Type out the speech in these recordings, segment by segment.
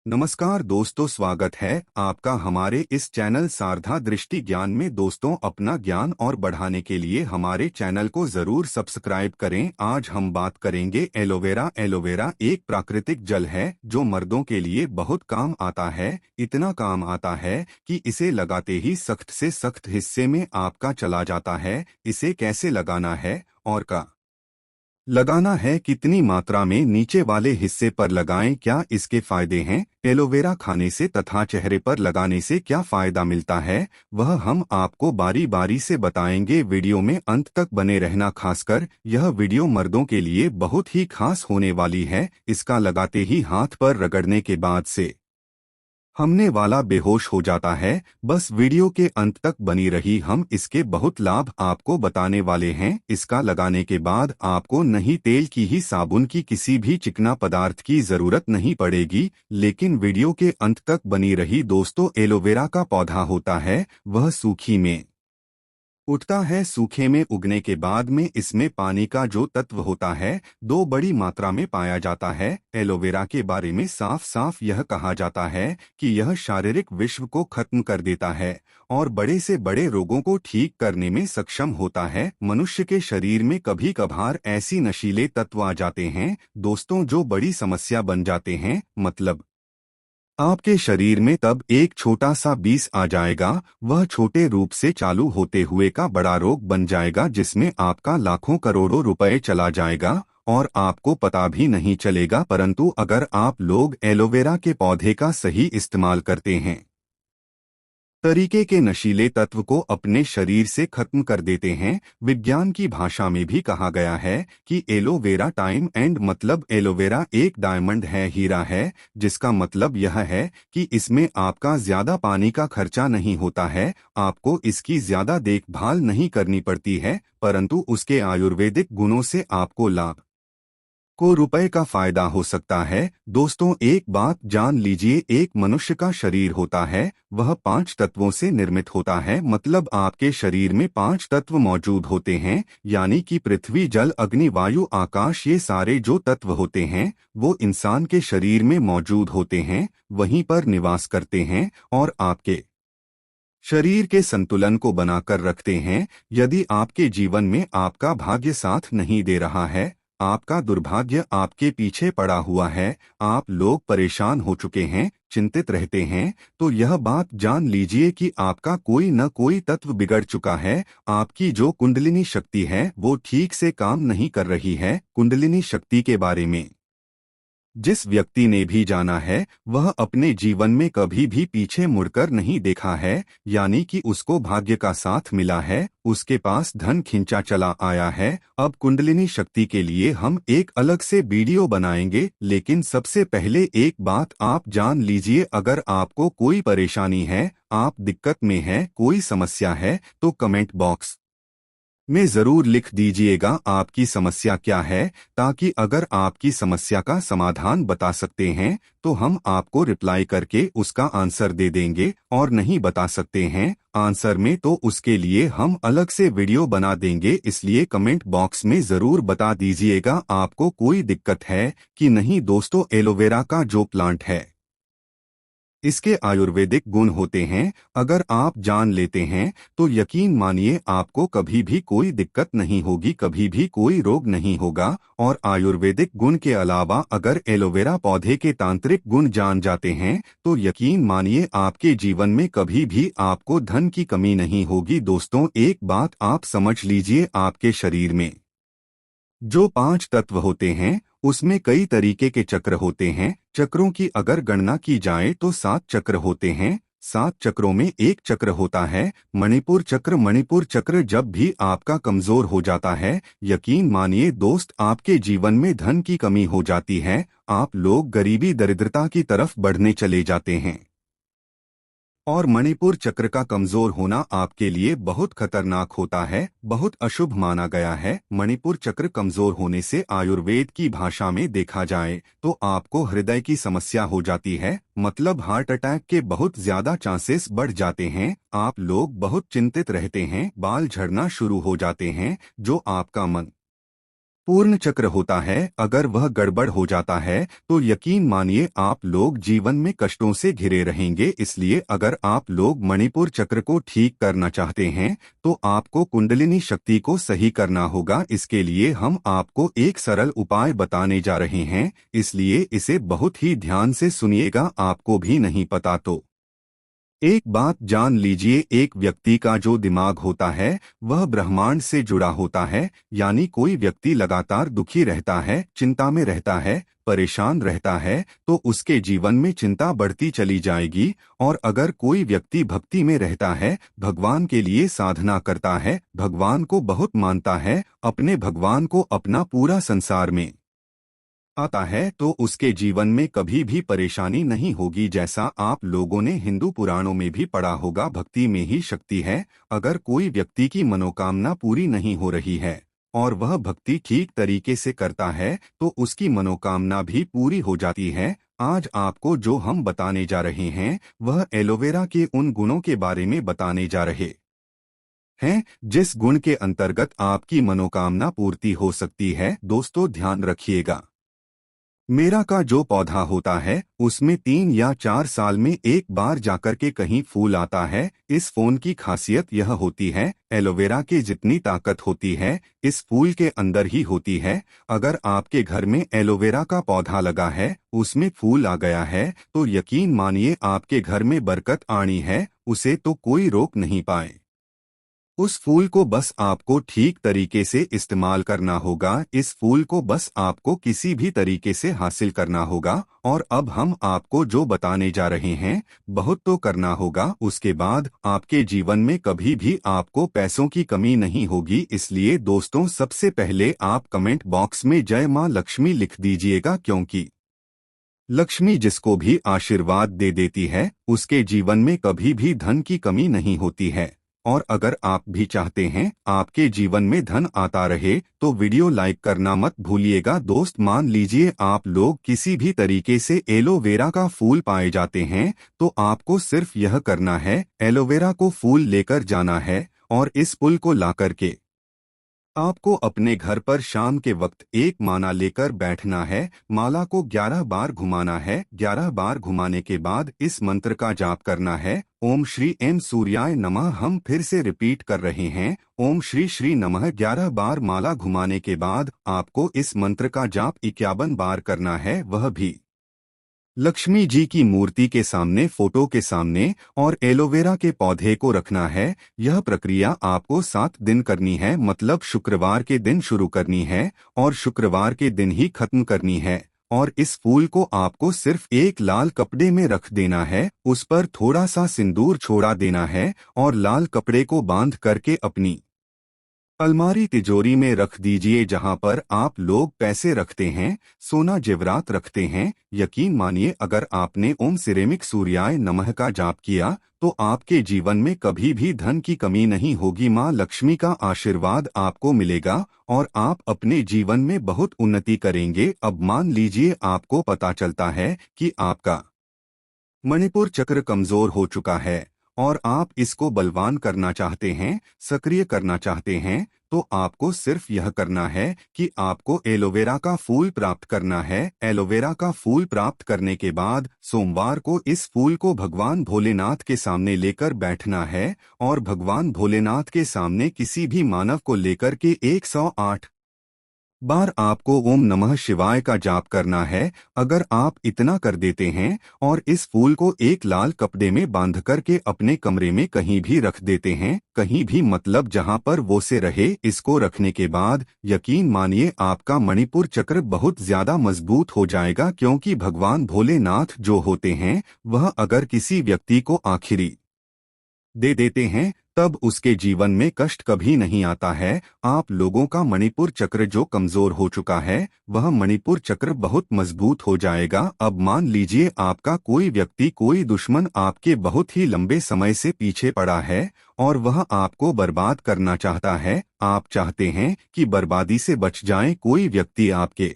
नमस्कार दोस्तों, स्वागत है आपका हमारे इस चैनल सारधा दृष्टि ज्ञान में। दोस्तों, अपना ज्ञान और बढ़ाने के लिए हमारे चैनल को जरूर सब्सक्राइब करें। आज हम बात करेंगे एलोवेरा। एलोवेरा एक प्राकृतिक जल है जो मर्दों के लिए बहुत काम आता है। इतना काम आता है कि इसे लगाते ही सख्त से सख्त हिस्से में आपका चला जाता है। इसे कैसे लगाना है और का लगाना है, कितनी मात्रा में नीचे वाले हिस्से पर लगाएं, क्या इसके फायदे हैं, एलोवेरा खाने से तथा चेहरे पर लगाने से क्या फायदा मिलता है, वह हम आपको बारी बारी से बताएंगे। वीडियो में अंत तक बने रहना। खासकर यह वीडियो मर्दों के लिए बहुत ही खास होने वाली है। इसका लगाते ही हाथ पर रगड़ने के बाद से हमने वाला बेहोश हो जाता है। बस वीडियो के अंत तक बनी रही, हम इसके बहुत लाभ आपको बताने वाले हैं। इसका लगाने के बाद आपको नहीं तेल की ही साबुन की किसी भी चिकना पदार्थ की जरूरत नहीं पड़ेगी। लेकिन वीडियो के अंत तक बनी रही। दोस्तों, एलोवेरा का पौधा होता है वह सूखी में उठता है। सूखे में उगने के बाद में इसमें पानी का जो तत्व होता है दो बड़ी मात्रा में पाया जाता है। एलोवेरा के बारे में साफ साफ यह कहा जाता है कि यह शारीरिक विश्व को खत्म कर देता है और बड़े से बड़े रोगों को ठीक करने में सक्षम होता है। मनुष्य के शरीर में कभी कभार ऐसी नशीले तत्व आ जाते हैं दोस्तों जो बड़ी समस्या बन जाते हैं। मतलब आपके शरीर में तब एक छोटा सा बीस आ जाएगा, वह छोटे रूप से चालू होते हुए का बड़ा रोग बन जाएगा जिसमें आपका लाखों करोड़ों रुपए चला जाएगा और आपको पता भी नहीं चलेगा। परंतु अगर आप लोग एलोवेरा के पौधे का सही इस्तेमाल करते हैं तरीके के नशीले तत्व को अपने शरीर से खत्म कर देते हैं। विज्ञान की भाषा में भी कहा गया है कि एलोवेरा टाइम एंड, मतलब एलोवेरा एक डायमंड है, हीरा है, जिसका मतलब यह है कि इसमें आपका ज्यादा पानी का खर्चा नहीं होता है, आपको इसकी ज्यादा देखभाल नहीं करनी पड़ती है, परंतु उसके आयुर्वेदिक गुणों से आपको लाभ को रुपए का फायदा हो सकता है। दोस्तों, एक बात जान लीजिए, एक मनुष्य का शरीर होता है वह 5 तत्वों से निर्मित होता है। मतलब आपके शरीर में 5 तत्व मौजूद होते हैं, यानी कि पृथ्वी, जल, अग्नि, वायु, आकाश। ये सारे जो तत्व होते हैं वो इंसान के शरीर में मौजूद होते हैं, वहीं पर निवास करते हैं और आपके शरीर के संतुलन को बनाकर रखते हैं। यदि आपके जीवन में आपका भाग्य साथ नहीं दे रहा है, आपका दुर्भाग्य आपके पीछे पड़ा हुआ है, आप लोग परेशान हो चुके हैं, चिंतित रहते हैं, तो यह बात जान लीजिए कि आपका कोई न कोई तत्व बिगड़ चुका है। आपकी जो कुंडलिनी शक्ति है वो ठीक से काम नहीं कर रही है। कुंडलिनी शक्ति के बारे में जिस व्यक्ति ने भी जाना है वह अपने जीवन में कभी भी पीछे मुड़कर नहीं देखा है, यानी कि उसको भाग्य का साथ मिला है, उसके पास धन खिंचा चला आया है। अब कुंडलिनी शक्ति के लिए हम एक अलग से वीडियो बनाएंगे, लेकिन सबसे पहले एक बात आप जान लीजिए, अगर आपको कोई परेशानी है, आप दिक्कत में हैं, कोई समस्या है, तो कमेंट बॉक्स में जरूर लिख दीजिएगा आपकी समस्या क्या है, ताकि अगर आपकी समस्या का समाधान बता सकते हैं तो हम आपको रिप्लाई करके उसका आंसर दे देंगे, और नहीं बता सकते हैं आंसर में तो उसके लिए हम अलग से वीडियो बना देंगे। इसलिए कमेंट बॉक्स में जरूर बता दीजिएगा आपको कोई दिक्कत है कि नहीं। दोस्तों, एलोवेरा का जो प्लांट है इसके आयुर्वेदिक गुण होते हैं, अगर आप जान लेते हैं तो यकीन मानिए आपको कभी भी कोई दिक्कत नहीं होगी, कभी भी कोई रोग नहीं होगा। और आयुर्वेदिक गुण के अलावा अगर एलोवेरा पौधे के तांत्रिक गुण जान जाते हैं तो यकीन मानिए आपके जीवन में कभी भी आपको धन की कमी नहीं होगी। दोस्तों, एक बात आप समझ लीजिए, आपके शरीर में जो 5 तत्व होते हैं उसमें कई तरीके के चक्र होते हैं। चक्रों की अगर गणना की जाए तो 7 चक्र होते हैं। 7 चक्रों में एक चक्र होता है मणिपुर चक्र। मणिपुर चक्र जब भी आपका कमजोर हो जाता है, यकीन मानिए दोस्त, आपके जीवन में धन की कमी हो जाती है, आप लोग गरीबी दरिद्रता की तरफ बढ़ने चले जाते हैं। और मणिपुर चक्र का कमजोर होना आपके लिए बहुत खतरनाक होता है, बहुत अशुभ माना गया है। मणिपुर चक्र कमजोर होने से आयुर्वेद की भाषा में देखा जाए तो आपको हृदय की समस्या हो जाती है, मतलब हार्ट अटैक के बहुत ज्यादा चांसेस बढ़ जाते हैं। आप लोग बहुत चिंतित रहते हैं, बाल झड़ना शुरू हो जाते हैं, जो आपका मन पूर्ण चक्र होता है। अगर वह गड़बड़ हो जाता है तो यकीन मानिए आप लोग जीवन में कष्टों से घिरे रहेंगे। इसलिए अगर आप लोग मणिपुर चक्र को ठीक करना चाहते हैं तो आपको कुंडलिनी शक्ति को सही करना होगा। इसके लिए हम आपको एक सरल उपाय बताने जा रहे हैं, इसलिए इसे बहुत ही ध्यान से सुनिएगा। आपको भी नहीं पता तो एक बात जान लीजिए, एक व्यक्ति का जो दिमाग होता है वह ब्रह्मांड से जुड़ा होता है। यानी कोई व्यक्ति लगातार दुखी रहता है, चिंता में रहता है, परेशान रहता है तो उसके जीवन में चिंता बढ़ती चली जाएगी। और अगर कोई व्यक्ति भक्ति में रहता है, भगवान के लिए साधना करता है, भगवान को बहुत मानता है, अपने भगवान को अपना पूरा संसार में आता है तो उसके जीवन में कभी भी परेशानी नहीं होगी। जैसा आप लोगों ने हिंदू पुराणों में भी पढ़ा होगा, भक्ति में ही शक्ति है। अगर कोई व्यक्ति की मनोकामना पूरी नहीं हो रही है और वह भक्ति ठीक तरीके से करता है तो उसकी मनोकामना भी पूरी हो जाती है। आज आपको जो हम बताने जा रहे हैं वह एलोवेरा के उन गुणों के बारे में बताने जा रहे हैं जिस गुण के अंतर्गत आपकी मनोकामना पूर्ति हो सकती है। दोस्तों ध्यान रखिएगा, मेरा का जो पौधा होता है उसमें 3 या 4 साल में एक बार जाकर के कहीं फूल आता है। इस फूल की खासियत यह होती है, एलोवेरा की जितनी ताकत होती है इस फूल के अंदर ही होती है। अगर आपके घर में एलोवेरा का पौधा लगा है, उसमें फूल आ गया है तो यकीन मानिए आपके घर में बरकत आनी है, उसे तो कोई रोक नहीं पाए। उस फूल को बस आपको ठीक तरीके से इस्तेमाल करना होगा। इस फूल को बस आपको किसी भी तरीके से हासिल करना होगा। और अब हम आपको जो बताने जा रहे हैं बहुत तो करना होगा, उसके बाद आपके जीवन में कभी भी आपको पैसों की कमी नहीं होगी। इसलिए दोस्तों सबसे पहले आप कमेंट बॉक्स में जय मां लक्ष्मी लिख दीजिएगा, क्योंकि लक्ष्मी जिसको भी आशीर्वाद दे देती है उसके जीवन में कभी भी धन की कमी नहीं होती है। और अगर आप भी चाहते हैं आपके जीवन में धन आता रहे तो वीडियो लाइक करना मत भूलिएगा। दोस्त मान लीजिए आप लोग किसी भी तरीके से एलोवेरा का फूल पाए जाते हैं तो आपको सिर्फ यह करना है, एलोवेरा को फूल लेकर जाना है और इस फूल को लाकर के आपको अपने घर पर शाम के वक्त एक माला लेकर बैठना है। माला को 11 बार घुमाना है। 11 बार घुमाने के बाद इस मंत्र का जाप करना है, ओम श्री एम सूर्याय नमः। हम फिर से रिपीट कर रहे हैं, ओम श्री श्री नमः। 11 बार माला घुमाने के बाद आपको इस मंत्र का जाप 51 बार करना है, वह भी लक्ष्मी जी की मूर्ति के सामने, फोटो के सामने, और एलोवेरा के पौधे को रखना है। यह प्रक्रिया आपको 7 दिन करनी है, मतलब शुक्रवार के दिन शुरू करनी है और शुक्रवार के दिन ही खत्म करनी है। और इस फूल को आपको सिर्फ एक लाल कपड़े में रख देना है, उस पर थोड़ा सा सिंदूर छोड़ा देना है और लाल कपड़े को बांध करके अपनी अलमारी तिजोरी में रख दीजिए, जहां पर आप लोग पैसे रखते हैं, सोना जेवरात रखते हैं। यकीन मानिए अगर आपने ओम सिरेमिक सूर्याय नमः का जाप किया तो आपके जीवन में कभी भी धन की कमी नहीं होगी। मां लक्ष्मी का आशीर्वाद आपको मिलेगा और आप अपने जीवन में बहुत उन्नति करेंगे। अब मान लीजिए आपको पता चलता है कि आपका मणिपुर चक्र कमजोर हो चुका है और आप इसको बलवान करना चाहते हैं, सक्रिय करना चाहते हैं, तो आपको सिर्फ यह करना है कि आपको एलोवेरा का फूल प्राप्त करना है। एलोवेरा का फूल प्राप्त करने के बाद सोमवार को इस फूल को भगवान भोलेनाथ के सामने लेकर बैठना है और भगवान भोलेनाथ के सामने किसी भी मानव को लेकर के 108 बार आपको ओम नमः शिवाय का जाप करना है। अगर आप इतना कर देते हैं और इस फूल को एक लाल कपड़े में बांध करके अपने कमरे में कहीं भी रख देते हैं, कहीं भी मतलब जहां पर वो से रहे, इसको रखने के बाद यकीन मानिए आपका मणिपुर चक्र बहुत ज्यादा मजबूत हो जाएगा। क्योंकि भगवान भोलेनाथ जो होते हैं वह अगर किसी व्यक्ति को आखिरी दे देते हैं तब उसके जीवन में कष्ट कभी नहीं आता है। आप लोगों का मणिपुर चक्र जो कमजोर हो चुका है वह मणिपुर चक्र बहुत मजबूत हो जाएगा। अब मान लीजिए आपका कोई व्यक्ति, कोई दुश्मन आपके बहुत ही लंबे समय से पीछे पड़ा है और वह आपको बर्बाद करना चाहता है। आप चाहते हैं कि बर्बादी से बच जाएं। कोई व्यक्ति आपके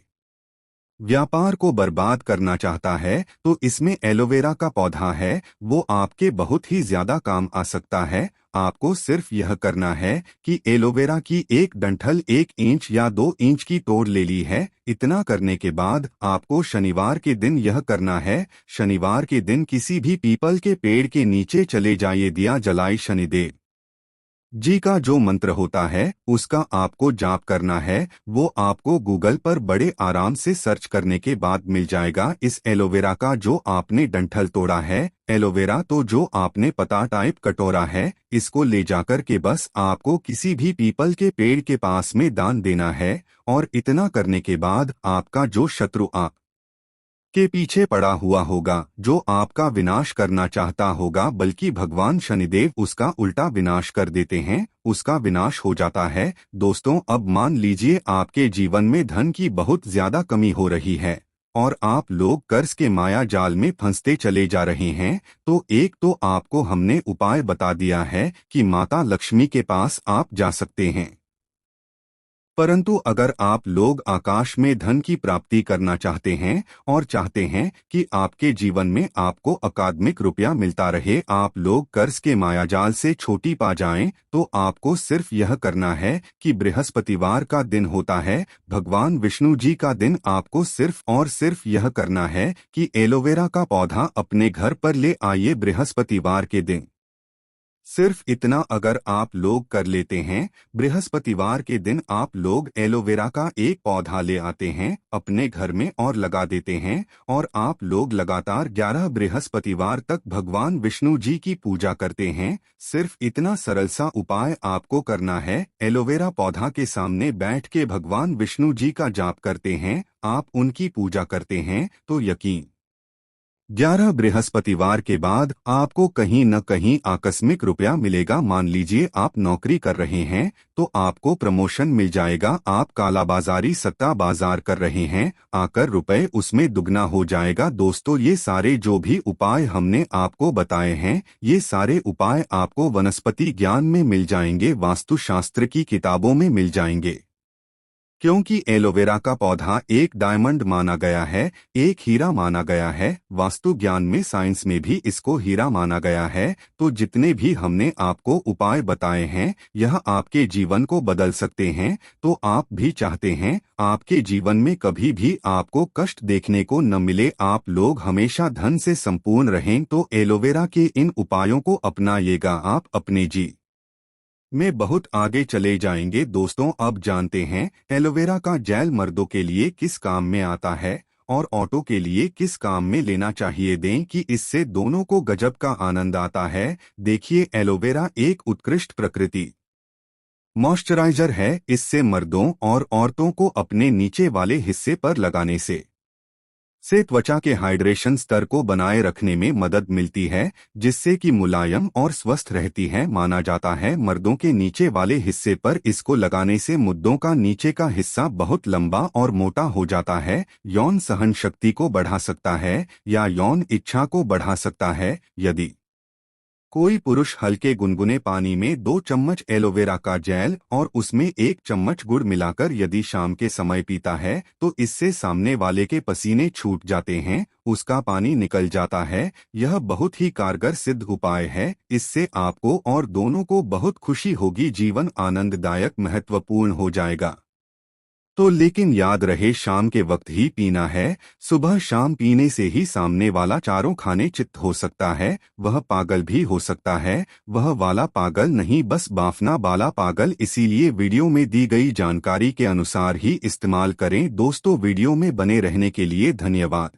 व्यापार को बर्बाद करना चाहता है तो इसमें एलोवेरा का पौधा है, वो आपके बहुत ही ज्यादा काम आ सकता है। आपको सिर्फ यह करना है कि एलोवेरा की एक डंठल 1 इंच या 2 इंच की तोड़ ले ली है। इतना करने के बाद आपको शनिवार के दिन यह करना है। शनिवार के दिन किसी भी पीपल के पेड़ के नीचे चले जाइए, दिया जलाई शनिदेव जी का जो मंत्र होता है उसका आपको जाप करना है। वो आपको गूगल पर बड़े आराम से सर्च करने के बाद मिल जाएगा। इस एलोवेरा का जो आपने डंठल तोड़ा है, एलोवेरा तो जो आपने पता टाइप कटोरा है, इसको ले जाकर के बस आपको किसी भी पीपल के पेड़ के पास में दान देना है। और इतना करने के बाद आपका जो शत्रु आप के पीछे पड़ा हुआ होगा, जो आपका विनाश करना चाहता होगा, बल्कि भगवान शनिदेव उसका उल्टा विनाश कर देते हैं, उसका विनाश हो जाता है। दोस्तों, अब मान लीजिए आपके जीवन में धन की बहुत ज्यादा कमी हो रही है और आप लोग कर्ज के माया जाल में फंसते चले जा रहे हैं, तो एक तो आपको हमने उपाय बता दिया है कि माता लक्ष्मी के पास आप जा सकते हैं। परंतु अगर आप लोग आकाश में धन की प्राप्ति करना चाहते हैं और चाहते हैं कि आपके जीवन में आपको अकादमिक रुपया मिलता रहे, आप लोग कर्ज के मायाजाल से छोटी पा जाएं, तो आपको सिर्फ यह करना है कि बृहस्पतिवार का दिन होता है, भगवान विष्णु जी का दिन, आपको सिर्फ और सिर्फ यह करना है कि एलोवेरा का पौधा अपने घर पर ले आइए बृहस्पतिवार के दिन। सिर्फ इतना अगर आप लोग कर लेते हैं, बृहस्पतिवार के दिन आप लोग एलोवेरा का एक पौधा ले आते हैं अपने घर में और लगा देते हैं, और आप लोग लगातार 11 बृहस्पतिवार तक भगवान विष्णु जी की पूजा करते हैं। सिर्फ इतना सरल सा उपाय आपको करना है। एलोवेरा पौधा के सामने बैठ के भगवान विष्णु जी का जाप करते हैं, आप उनकी पूजा करते हैं, तो यकीन 11 बृहस्पतिवार के बाद आपको कहीं न कहीं आकस्मिक रुपया मिलेगा। मान लीजिए आप नौकरी कर रहे हैं तो आपको प्रमोशन मिल जाएगा। आप कालाबाजारी सट्टा बाजार कर रहे हैं, आकर रुपए उसमें दुगना हो जाएगा। दोस्तों, ये सारे जो भी उपाय हमने आपको बताए हैं, ये सारे उपाय आपको वनस्पति ज्ञान में मिल जाएंगे, वास्तुशास्त्र की किताबों में मिल जाएंगे। क्योंकि एलोवेरा का पौधा एक डायमंड माना गया है, एक हीरा माना गया है, वास्तु ज्ञान में, साइंस में भी इसको हीरा माना गया है। तो जितने भी हमने आपको उपाय बताए हैं, यह आपके जीवन को बदल सकते हैं। तो आप भी चाहते हैं आपके जीवन में कभी भी आपको कष्ट देखने को न मिले, आप लोग हमेशा धन से संपूर्ण रहें, तो एलोवेरा के इन उपायों को अपनाइएगा, आप अपने जी में बहुत आगे चले जाएंगे। दोस्तों, अब जानते हैं एलोवेरा का जेल मर्दों के लिए किस काम में आता है और औरतों के लिए किस काम में लेना चाहिए, दें कि इससे दोनों को गजब का आनंद आता है। देखिए, एलोवेरा एक उत्कृष्ट प्रकृति मॉइस्चराइजर है। इससे मर्दों और औरतों को अपने नीचे वाले हिस्से पर लगाने से त्वचा के हाइड्रेशन स्तर को बनाए रखने में मदद मिलती है, जिससे कि मुलायम और स्वस्थ रहती है। माना जाता है मर्दों के नीचे वाले हिस्से पर इसको लगाने से मुद्दों का नीचे का हिस्सा बहुत लंबा और मोटा हो जाता है, यौन सहन शक्ति को बढ़ा सकता है या यौन इच्छा को बढ़ा सकता है। यदि कोई पुरुष हल्के गुनगुने पानी में 2 चम्मच एलोवेरा का जेल और उसमें 1 चम्मच गुड़ मिलाकर यदि शाम के समय पीता है, तो इससे सामने वाले के पसीने छूट जाते हैं, उसका पानी निकल जाता है। यह बहुत ही कारगर सिद्ध उपाय है। इससे आपको और दोनों को बहुत खुशी होगी, जीवन आनंददायक महत्वपूर्ण हो जाएगा। तो लेकिन याद रहे, शाम के वक्त ही पीना है। सुबह शाम पीने से ही सामने वाला चारों खाने चित्त हो सकता है, वह पागल भी हो सकता है। वह वाला पागल नहीं, बस बाफना वाला पागल। इसीलिए वीडियो में दी गई जानकारी के अनुसार ही इस्तेमाल करें। दोस्तों, वीडियो में बने रहने के लिए धन्यवाद।